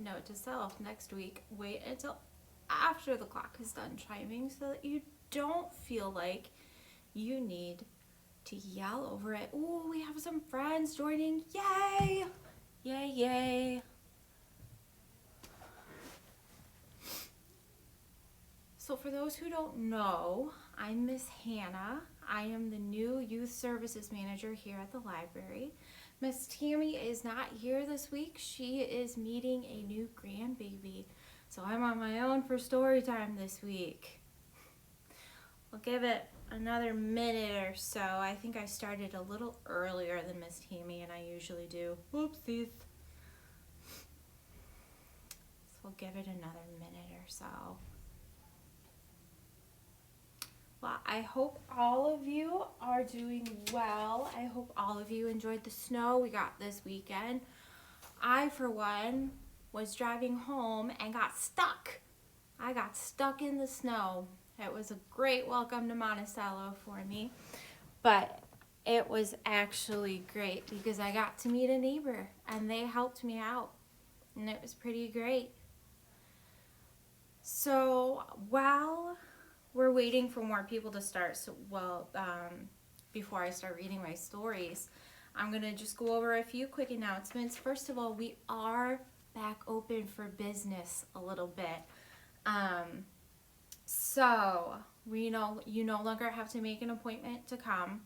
note to self next week, wait until after the clock is done chiming so that you don't feel like you need to yell over it. Ooh, we have some friends joining. Yay! Yay, yay. So for those who don't know, I'm Miss Hannah. I am the new youth services manager here at the library. Miss Tammy is not here this week. She is meeting a new grandbaby. So I'm on my own for story time this week. We'll give it another minute or so. I think I started a little earlier than Miss Tammy and I usually do. Whoopsies. So we'll give it another minute or so. Well, I hope all of you are doing well. I hope all of you enjoyed the snow we got this weekend. I, for one, was driving home and got stuck. I got stuck in the snow. It was a great welcome to Monticello for me, but it was actually great because I got to meet a neighbor and they helped me out, and it was pretty great. So while we're waiting for more people to start, before I start reading my stories, I'm gonna just go over a few quick announcements. First of all, we are back open for business a little bit. So you no longer have to make an appointment to come,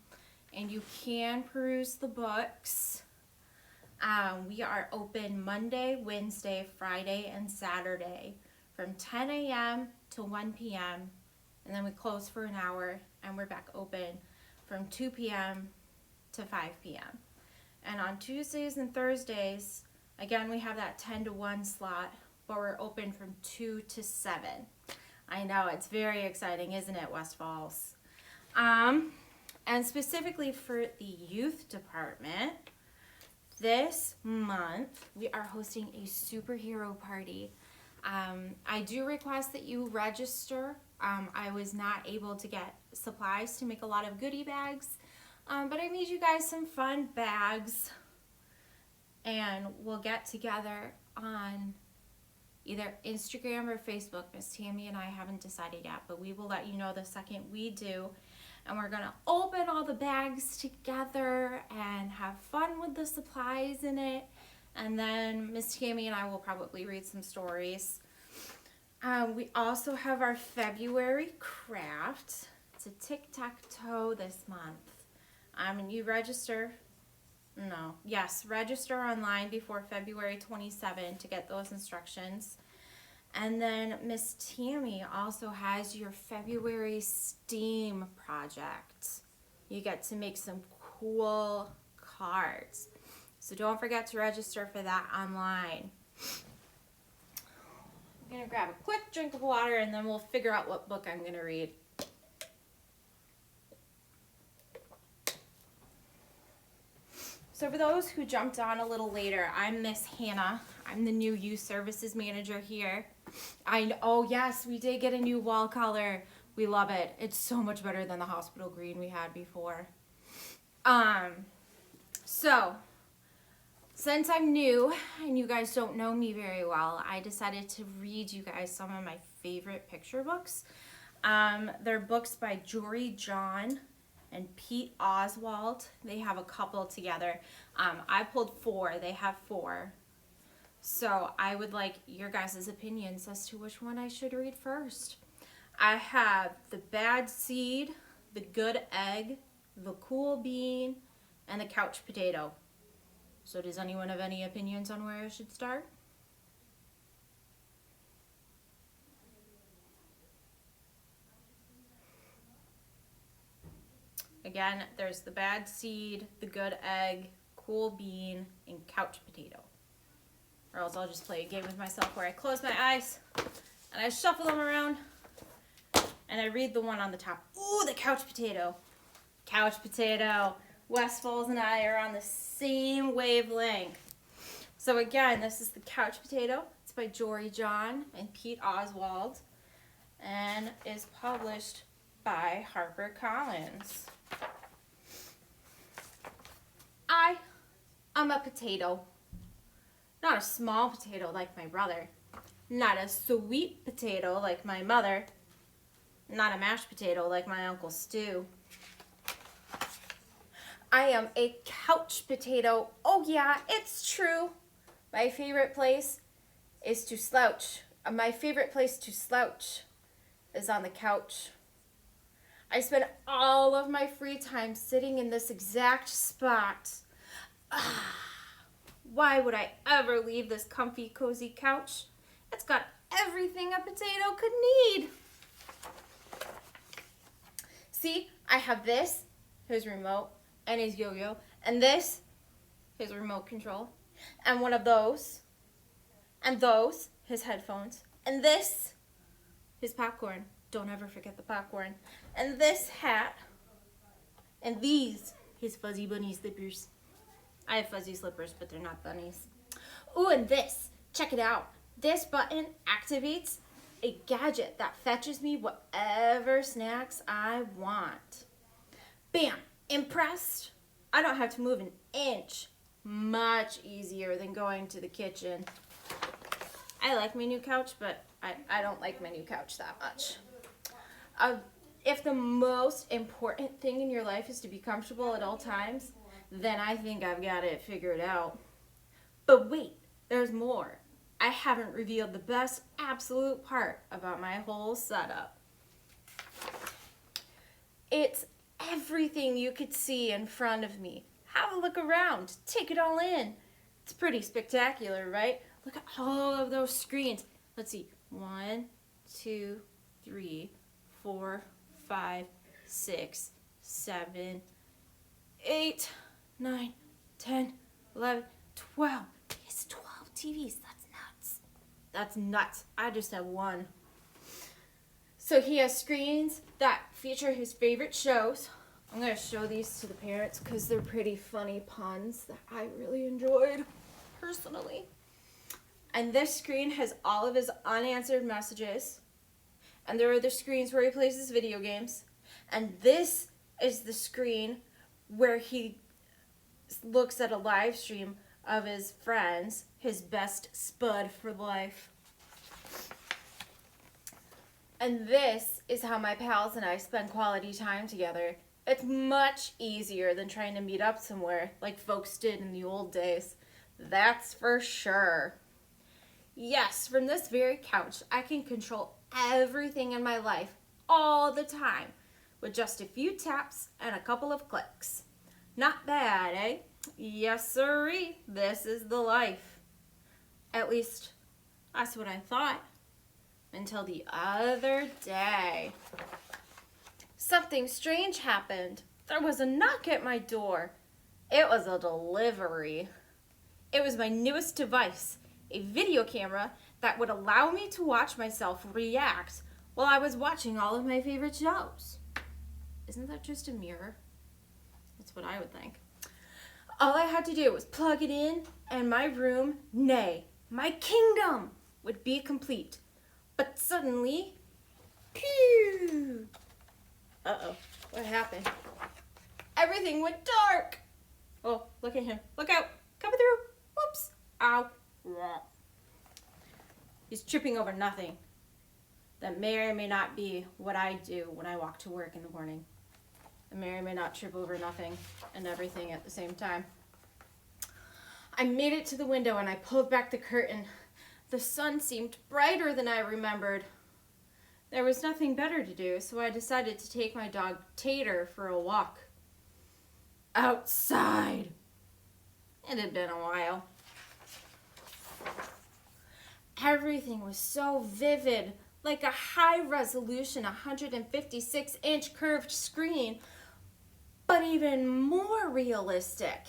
and you can peruse the books. We are open Monday, Wednesday, Friday, and Saturday from 10 a.m. to 1 p.m. and then we close for an hour and we're back open from 2 p.m. to 5 p.m. And on Tuesdays and Thursdays, again, we have that 10 to 1 slot, but we're open from 2 to 7. I know, it's very exciting, isn't it, West Falls? And specifically for the youth department, this month we are hosting a superhero party. I do request that you register. I was not able to get supplies to make a lot of goodie bags, but I made you guys some fun bags, and we'll get together on either Instagram or Facebook. Miss Tammy and I haven't decided yet, but we will let you know the second we do. And we're gonna open all the bags together and have fun with the supplies in it. And then Miss Tammy and I will probably read some stories. We also have our February craft. It's a tic-tac-toe this month. And you register online before February 27 to get those instructions. And then Miss Tammy also has your February STEAM project. You get to make some cool cards. So don't forget to register for that online. I'm gonna grab a quick drink of water and then we'll figure out what book I'm gonna read. So for those who jumped on a little later, I'm Miss Hannah. I'm the new youth services manager here. Oh yes, we did get a new wall color. We love it. It's so much better than the hospital green we had before. So since I'm new and you guys don't know me very well, I decided to read you guys some of my favorite picture books. They're books by Jory, John, and Pete Oswald. They have a couple together. I pulled 4. They have 4. So I would like your guys' opinions as to which one I should read first. I have The Bad Seed, The Good Egg, The Cool Bean, and The Couch Potato. So does anyone have any opinions on where I should start? Again, there's The Bad Seed, The Good Egg, Cool Bean, and Couch Potato. Or else I'll just play a game with myself where I close my eyes and I shuffle them around and I read the one on the top. Ooh, The Couch Potato. Couch Potato. West Falls and I are on the same wavelength. So again, this is The Couch Potato. It's by Jory, John, and Pete Oswald, and is published by HarperCollins. I'm a potato. Not a small potato like my brother. Not a sweet potato like my mother. Not a mashed potato like my Uncle Stu. I am a couch potato. Oh yeah, it's true. My favorite place is to slouch. My favorite place to slouch is on the couch. I spend all of my free time sitting in this exact spot. Why would I ever leave this comfy, cozy couch? It's got everything a potato could need. See, I have this, his remote, and his yo-yo, and this, his remote control, and one of those, and those, his headphones, and this, his popcorn. Don't ever forget the popcorn. And this hat, and these, his fuzzy bunny slippers. I have fuzzy slippers, but they're not bunnies. Ooh, and this, check it out. This button activates a gadget that fetches me whatever snacks I want. Bam, impressed? I don't have to move an inch. Much easier than going to the kitchen. I like my new couch, but I don't like my new couch that much. If the most important thing in your life is to be comfortable at all times, then I think I've got it figured out. But wait, there's more. I haven't revealed the best absolute part about my whole setup. It's everything you could see in front of me. Have a look around. Take it all in. It's pretty spectacular, right? Look at all of those screens. Let's see. 1, 2, 3, 4, 5, 6, 7, 8, 9, 10, 11, 12. It's 12 TVs. That's nuts. That's nuts. I just have one. So he has screens that feature his favorite shows. I'm going to show these to the parents because they're pretty funny puns that I really enjoyed personally. And this screen has all of his unanswered messages. And there are the screens where he plays his video games. And this is the screen where he looks at a live stream of his friends, his best spud for life. And this is how my pals and I spend quality time together. It's much easier than trying to meet up somewhere like folks did in the old days. That's for sure. Yes, from this very couch, I can control everything in my life all the time with just a few taps and a couple of clicks. Not bad, eh? Yes, sirree. This is the life. At least, that's what I thought. Until the other day. Something strange happened. There was a knock at my door. It was a delivery. It was my newest device, a video camera that would allow me to watch myself react while I was watching all of my favorite shows. Isn't that just a mirror? That's what I would think. All I had to do was plug it in and my room, nay, my kingdom would be complete. But suddenly, pew! Uh-oh, what happened? Everything went dark. Oh, look at him. Look out. Coming through. Whoops. Ow. He's tripping over nothing. That may or may not be what I do when I walk to work in the morning. I may or may not trip over nothing and everything at the same time. I made it to the window and I pulled back the curtain. The sun seemed brighter than I remembered. There was nothing better to do, so I decided to take my dog Tater for a walk. Outside. It had been a while. Everything was so vivid, like a high-resolution 156-inch curved screen, but even more realistic.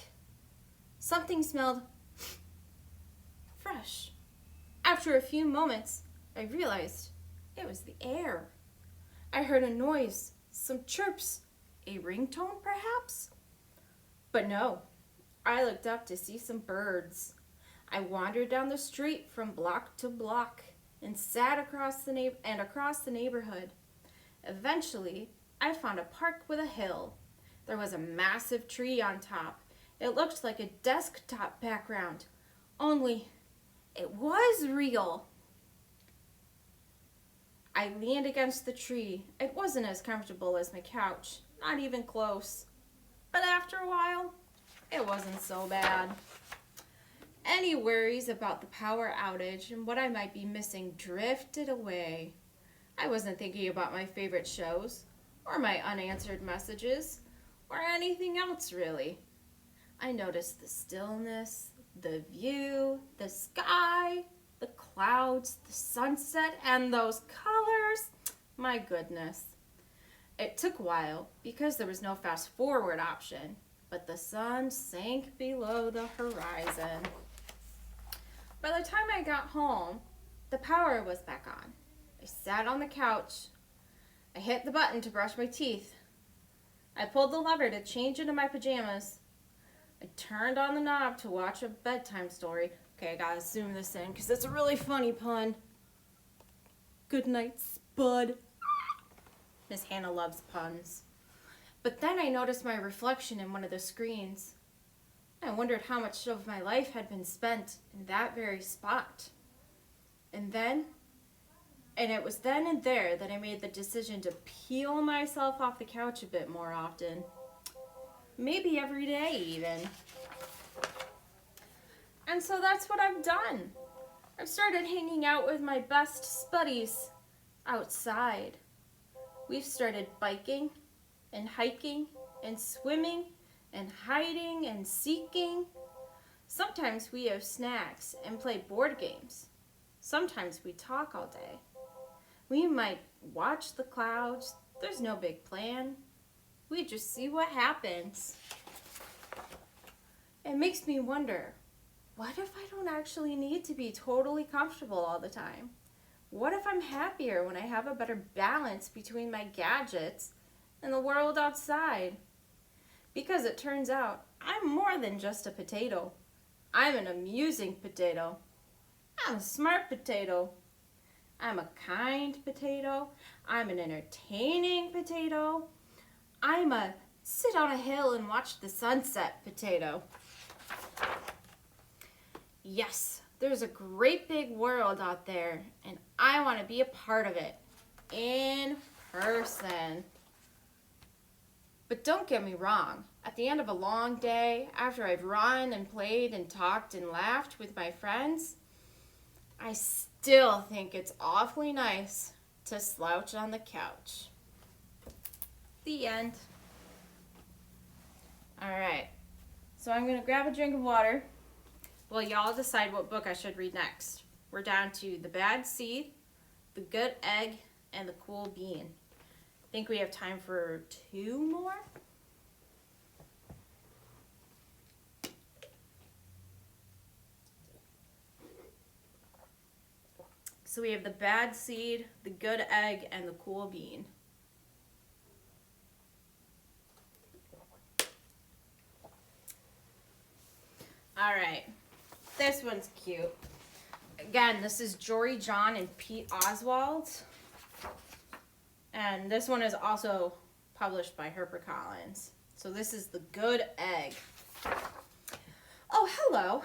Something smelled fresh. After a few moments, I realized it was the air. I heard a noise, some chirps, a ringtone perhaps? But no, I looked up to see some birds. I wandered down the street from block to block and sat across the neighborhood. Eventually, I found a park with a hill. There was a massive tree on top. It looked like a desktop background, only It was real. I leaned against the tree. It wasn't as comfortable as my couch, not even close. But after a while, it wasn't so bad. Any worries about the power outage and what I might be missing drifted away. I wasn't thinking about my favorite shows, or my unanswered messages, or anything else really. I noticed the stillness, the view, the sky, the clouds, the sunset, and those colors. My goodness. It took a while because there was no fast forward option, but the sun sank below the horizon. By the time I got home, the power was back on. I sat on the couch. I hit the button to brush my teeth. I pulled the lever to change into my pajamas. I turned on the knob to watch a bedtime story. Okay, I gotta zoom this in because it's a really funny pun. Good night, Spud. Miss Hannah loves puns. But then I noticed my reflection in one of the screens. I wondered how much of my life had been spent in that very spot. And it was then and there that I made the decision to peel myself off the couch a bit more often. Maybe every day even. And so that's what I've done. I've started hanging out with my best buddies outside. We've started biking and hiking and swimming and hiding and seeking. Sometimes we have snacks and play board games. Sometimes we talk all day. We might watch the clouds. There's no big plan. We just see what happens. It makes me wonder, what if I don't actually need to be totally comfortable all the time? What if I'm happier when I have a better balance between my gadgets and the world outside? Because it turns out I'm more than just a potato. I'm an amusing potato. I'm a smart potato. I'm a kind potato. I'm an entertaining potato. I'm a sit on a hill and watch the sunset potato. Yes, there's a great big world out there, and I want to be a part of it in person. But don't get me wrong, at the end of a long day, after I've run and played and talked and laughed with my friends, I still think it's awfully nice to slouch on the couch. The end. All right, so I'm gonna grab a drink of water while y'all decide what book I should read next. We're down to The Bad Seed, The Good Egg, and The Cool Bean. I think we have time for 2 more. So we have The Bad Seed, The Good Egg, and The Cool Bean. All right, this one's cute. Again, this is Jory, John, and Pete Oswald. And this one is also published by HarperCollins. So this is The Good Egg. Oh, hello.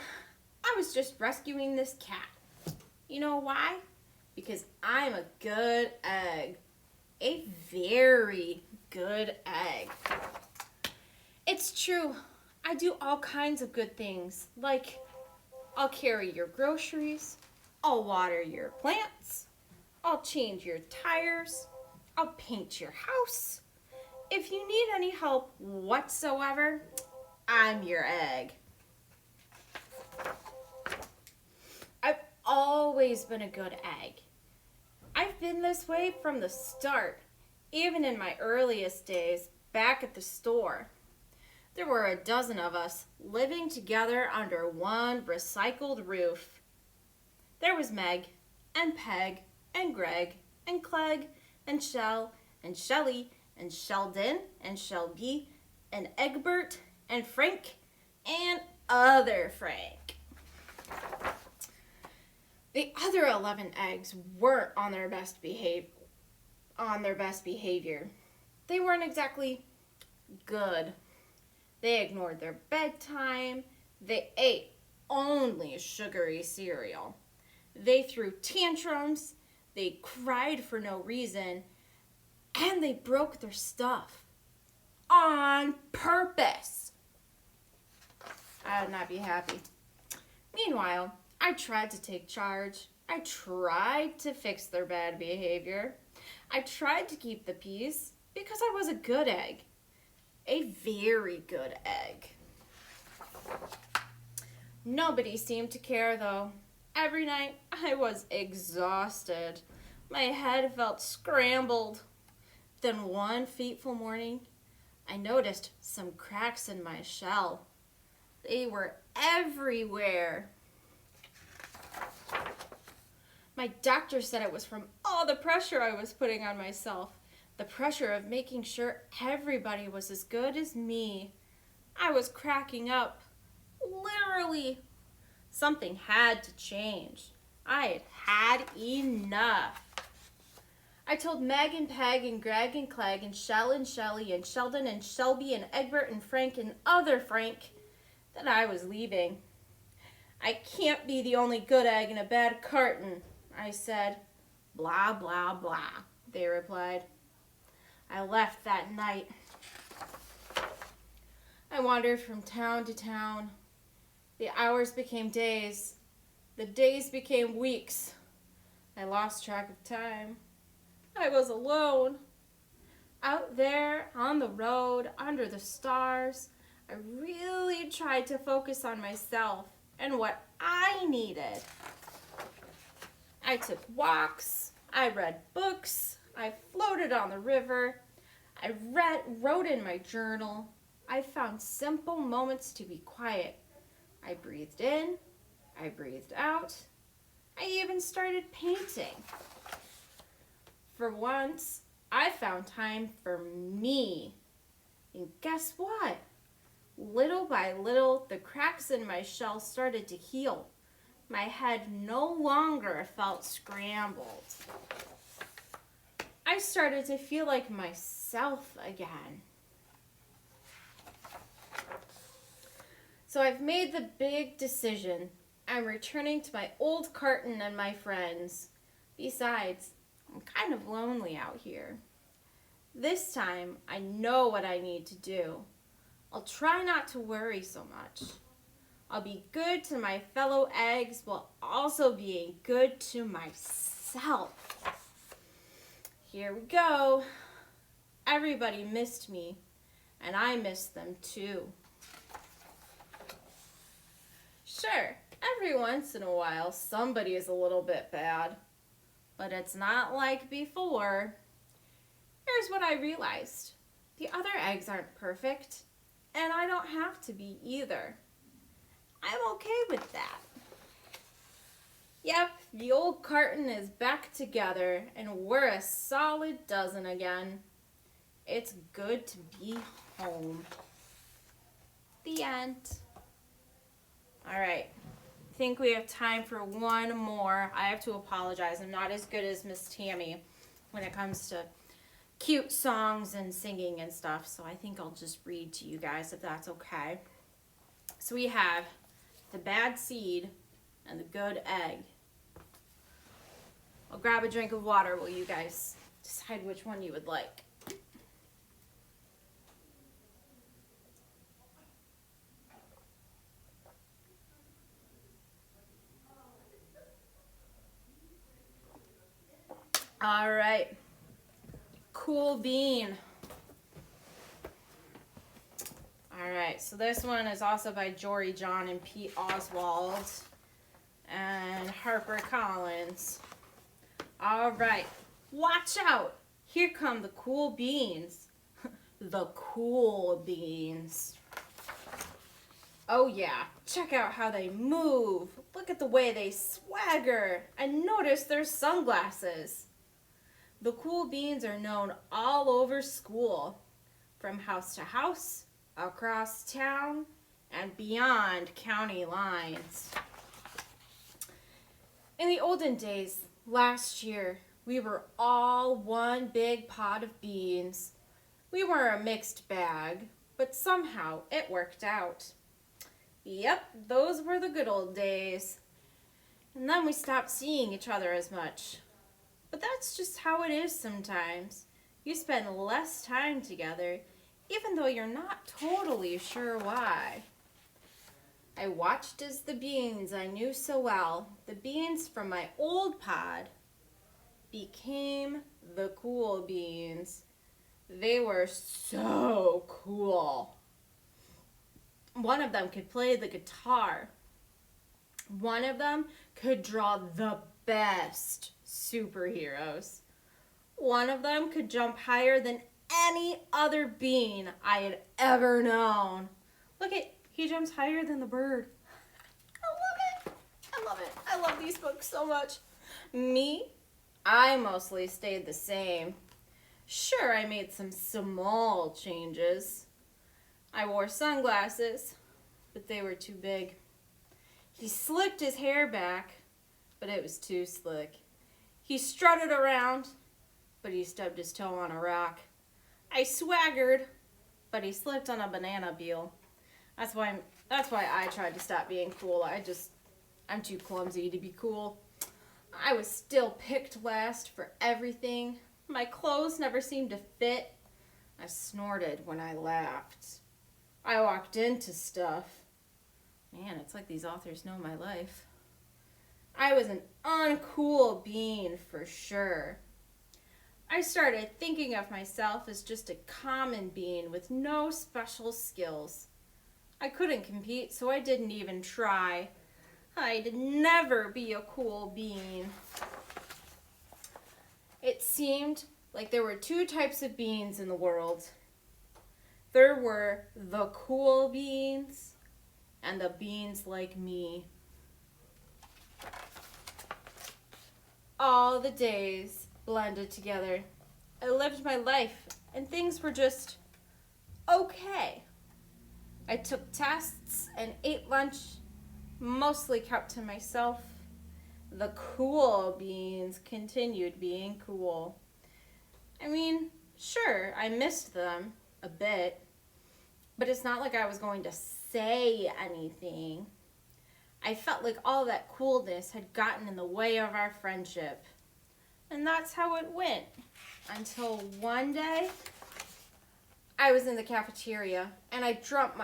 I was just rescuing this cat. You know why? Because I'm a good egg. A very good egg. It's true. I do all kinds of good things, like I'll carry your groceries, I'll water your plants, I'll change your tires, I'll paint your house. If you need any help whatsoever, I'm your egg. I've always been a good egg. I've been this way from the start, even in my earliest days back at the store. There were a dozen of us living together under one recycled roof. There was Meg, and Peg, and Greg, and Clegg, and Shell, and Shelly, and Sheldon, and Shelby, and Egbert, and Frank, and other Frank. The other 11 eggs weren't on their best behavior. They weren't exactly good. They ignored their bedtime. They ate only sugary cereal. They threw tantrums, they cried for no reason, and they broke their stuff on purpose. I would not be happy. Meanwhile, I tried to take charge. I tried to fix their bad behavior. I tried to keep the peace because I was a good egg. A very good egg. Nobody seemed to care though. Every night I was exhausted. My head felt scrambled. Then one fateful morning, I noticed some cracks in my shell. They were everywhere. My doctor said it was from all the pressure I was putting on myself. The pressure of making sure everybody was as good as me. I was cracking up. Literally. Something had to change. I had enough. I told Meg and Peg and Greg and Clegg and Shell and Shelley and Sheldon and Shelby and Egbert and Frank and other Frank that I was leaving. I can't be the only good egg in a bad carton, I said. Blah, blah, blah, they replied. I left that night. I wandered from town to town. The hours became days. The days became weeks. I lost track of time. I was alone. Out there on the road, under the stars, I really tried to focus on myself and what I needed. I took walks. I read books. I floated on the river. I wrote in my journal. I found simple moments to be quiet. I breathed in. I breathed out. I even started painting. For once, I found time for me. And guess what? Little by little, the cracks in my shell started to heal. My head no longer felt scrambled. I started to feel like myself again. So I've made the big decision. I'm returning to my old carton and my friends. Besides, I'm kind of lonely out here. This time, I know what I need to do. I'll try not to worry so much. I'll be good to my fellow eggs while also being good to myself. Here we go. Everybody missed me, and I missed them too. Sure, every once in a while, somebody is a little bit bad, but it's not like before. Here's what I realized. The other eggs aren't perfect, and I don't have to be either. I'm okay with that. Yep, the old carton is back together, and we're a solid dozen again. It's good to be home. The end. All right, I think we have time for one more. I have to apologize. I'm not as good as Miss Tammy when it comes to cute songs and singing and stuff, so I think I'll just read to you guys if that's okay. So we have the bad seed and the good egg. I'll grab a drink of water while you guys decide which one you would like. All right, Cool Bean. All right, so this one is also by Jory, John, and Pete Oswald, and HarperCollins. All right, watch out. Here come the cool beans. The cool beans. Oh yeah, check out how they move. Look at the way they swagger. And notice their sunglasses. The cool beans are known all over school, from house to house, across town, and beyond county lines. In the olden days, last year, we were all one big pot of beans. We were a mixed bag, but somehow it worked out. Yep, those were the good old days. And then we stopped seeing each other as much. But that's just how it is sometimes. You spend less time together, even though you're not totally sure why. I watched as the beans I knew so well, the beans from my old pod, became the cool beans. They were so cool. One of them could play the guitar. One of them could draw the best superheroes. One of them could jump higher than any other bean I had ever known. Look at, he jumps higher than the bird. I love it. I love it. I love these books so much. Me, I mostly stayed the same. Sure, I made some small changes. I wore sunglasses, but they were too big. He slicked his hair back, but it was too slick. He strutted around, but he stubbed his toe on a rock. I swaggered, but he slipped on a banana peel. That's why I tried to stop being cool. I'm too clumsy to be cool. I was still picked last for everything. My clothes never seemed to fit. I snorted when I laughed. I walked into stuff. Man, it's like these authors know my life. I was an uncool bean for sure. I started thinking of myself as just a common bean with no special skills. I couldn't compete, so I didn't even try. I'd never be a cool bean. It seemed like there were two types of beans in the world. There were the cool beans and the beans like me. All the days blended together. I lived my life and things were just okay. I took tests and ate lunch, mostly kept to myself. The cool beans continued being cool. I mean, sure, I missed them a bit, but it's not like I was going to say anything. I felt like all that coolness had gotten in the way of our friendship. And that's how it went. Until one day, I was in the cafeteria and I dropped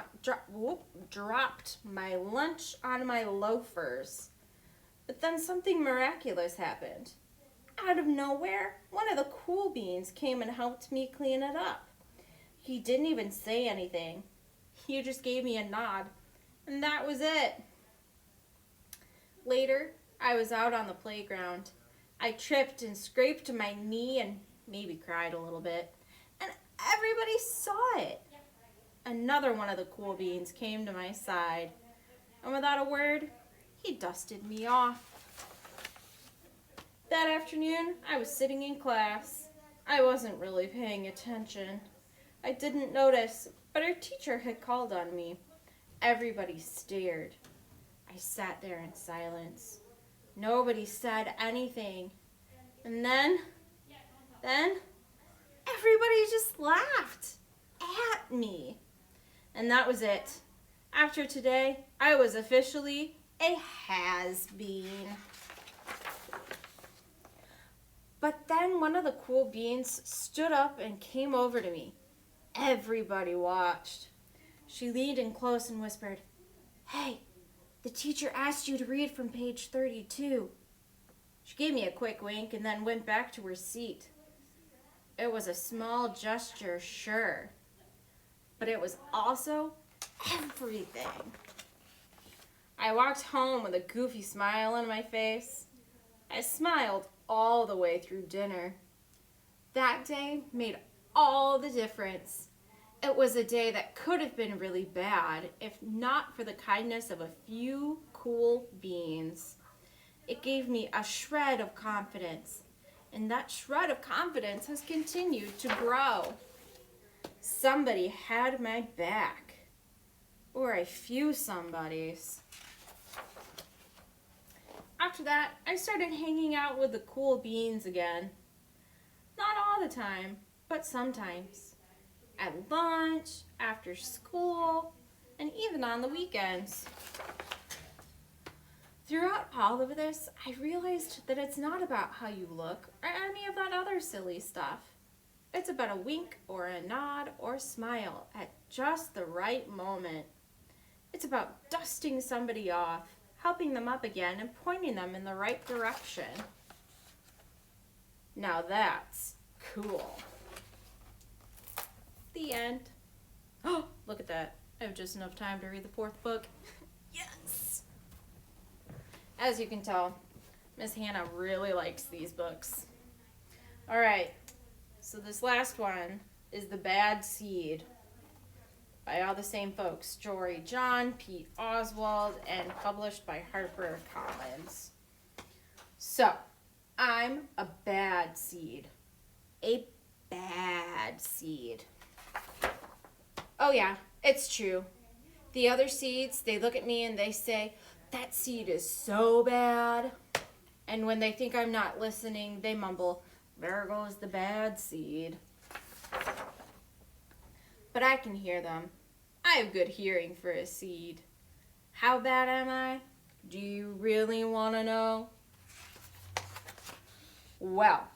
my lunch on my loafers. But then something miraculous happened. Out of nowhere, one of the cool beans came and helped me clean it up. He didn't even say anything. He just gave me a nod. And that was it. Later, I was out on the playground. I tripped and scraped my knee and maybe cried a little bit. And everybody saw it. Another one of the cool beans came to my side. And without a word, he dusted me off. That afternoon, I was sitting in class. I wasn't really paying attention. I didn't notice, but our teacher had called on me. Everybody stared. I sat there in silence. Nobody said anything. And then everybody just laughed at me. And that was it. After today, I was officially a has-been. But then one of the cool beans stood up and came over to me. Everybody watched. She leaned in close and whispered, "Hey, the teacher asked you to read from page 32. She gave me a quick wink and then went back to her seat. It was a small gesture, sure, but it was also everything. I walked home with a goofy smile on my face. I smiled all the way through dinner. That day made all the difference. It was a day that could have been really bad if not for the kindness of a few cool beans. It gave me a shred of confidence, and that shred of confidence has continued to grow. Somebody had my back, or a few somebodies. After that, I started hanging out with the cool beans again. Not all the time, but sometimes. At lunch, after school, and even on the weekends. Throughout all of this, I realized that it's not about how you look or any of that other silly stuff. It's about a wink or a nod or smile at just the right moment. It's about dusting somebody off, helping them up again, and pointing them in the right direction. Now that's cool. The end. Oh, look at that. I have just enough time to read the 4th book. Yes! As you can tell, Miss Hannah really likes these books. All right, so this last one is The Bad Seed by all the same folks, Jory, John, Pete, Oswald, and published by HarperCollins. So, I'm a bad seed. A bad seed. Oh yeah, it's true. The other seeds, they look at me and they say, "That seed is so bad." And when they think I'm not listening, they mumble, "There goes the bad seed." But I can hear them. I have good hearing for a seed. How bad am I? Do you really want to know? Well,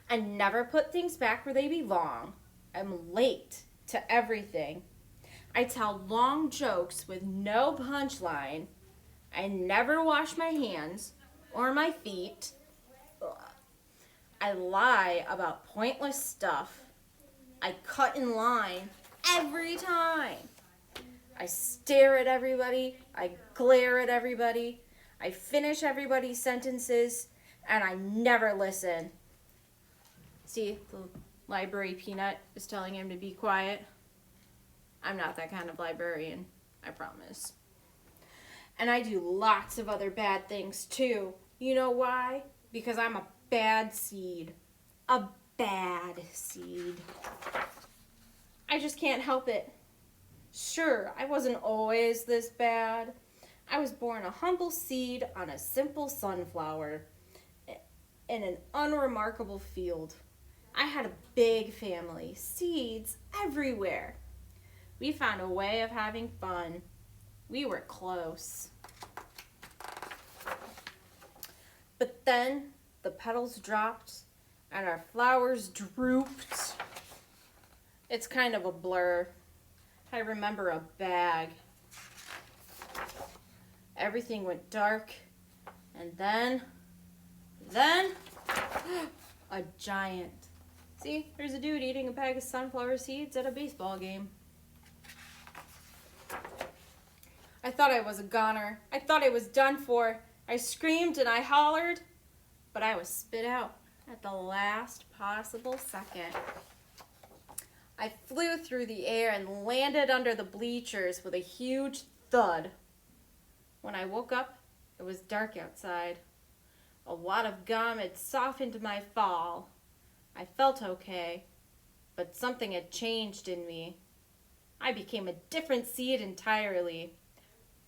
I never put things back where they belong. I'm late to everything. I tell long jokes with no punchline. I never wash my hands or my feet. Ugh. I lie about pointless stuff. I cut in line every time. I stare at everybody. I glare at everybody. I finish everybody's sentences, and I never listen. See, the library peanut is telling him to be quiet. I'm not that kind of librarian, I promise. And I do lots of other bad things too. You know why? Because I'm a bad seed. A bad seed. I just can't help it. Sure, I wasn't always this bad. I was born a humble seed on a simple sunflower in an unremarkable field. I had a big family, seeds everywhere. We found a way of having fun. We were close. But then the petals dropped and our flowers drooped. It's kind of a blur. I remember a bag. Everything went dark, and then, a giant. See, there's a dude eating a bag of sunflower seeds at a baseball game. I thought I was a goner. I thought I was done for. I screamed and I hollered, but I was spit out at the last possible second. I flew through the air and landed under the bleachers with a huge thud. When I woke up, it was dark outside. A wad of gum had softened my fall. I felt okay, but something had changed in me. I became a different seed entirely.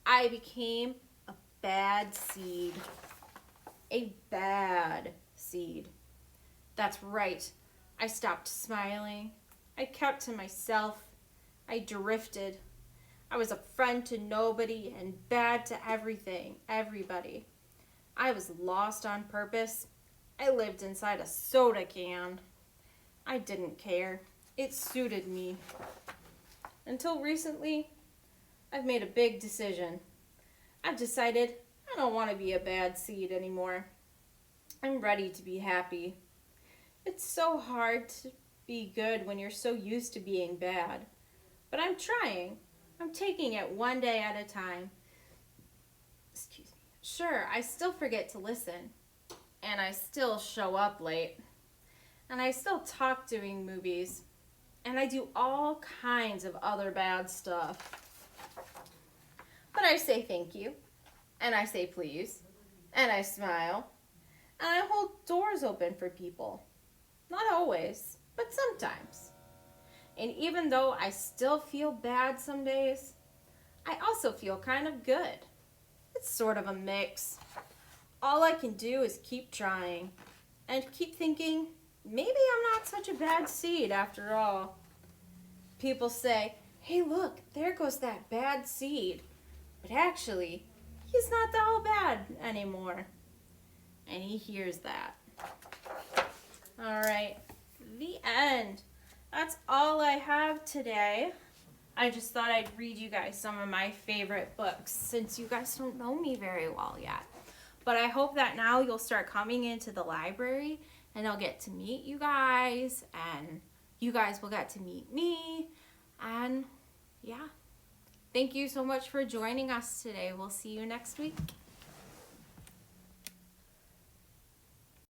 I became a bad seed. A bad seed. That's right. I stopped smiling. I kept to myself. I drifted. I was a friend to nobody and bad to everybody. I was lost on purpose. I lived inside a soda can. I didn't care. It suited me. Until recently, I've made a big decision. I've decided I don't want to be a bad seed anymore. I'm ready to be happy. It's so hard to be good when you're so used to being bad. But I'm trying. I'm taking it one day at a time. Excuse me. Sure, I still forget to listen. And I still show up late. And I still talk during movies. And I do all kinds of other bad stuff. But I say thank you. And I say please. And I smile. And I hold doors open for people. Not always, but sometimes. And even though I still feel bad some days, I also feel kind of good. It's sort of a mix. All I can do is keep trying and keep thinking, maybe I'm not such a bad seed after all. People say, hey look, there goes that bad seed. But actually, he's not that all bad anymore. And he hears that. Alright, the end. That's all I have today. I just thought I'd read you guys some of my favorite books since you guys don't know me very well yet. But I hope that now you'll start coming into the library and I'll get to meet you guys and you guys will get to meet me. And yeah, thank you so much for joining us today. We'll see you next week.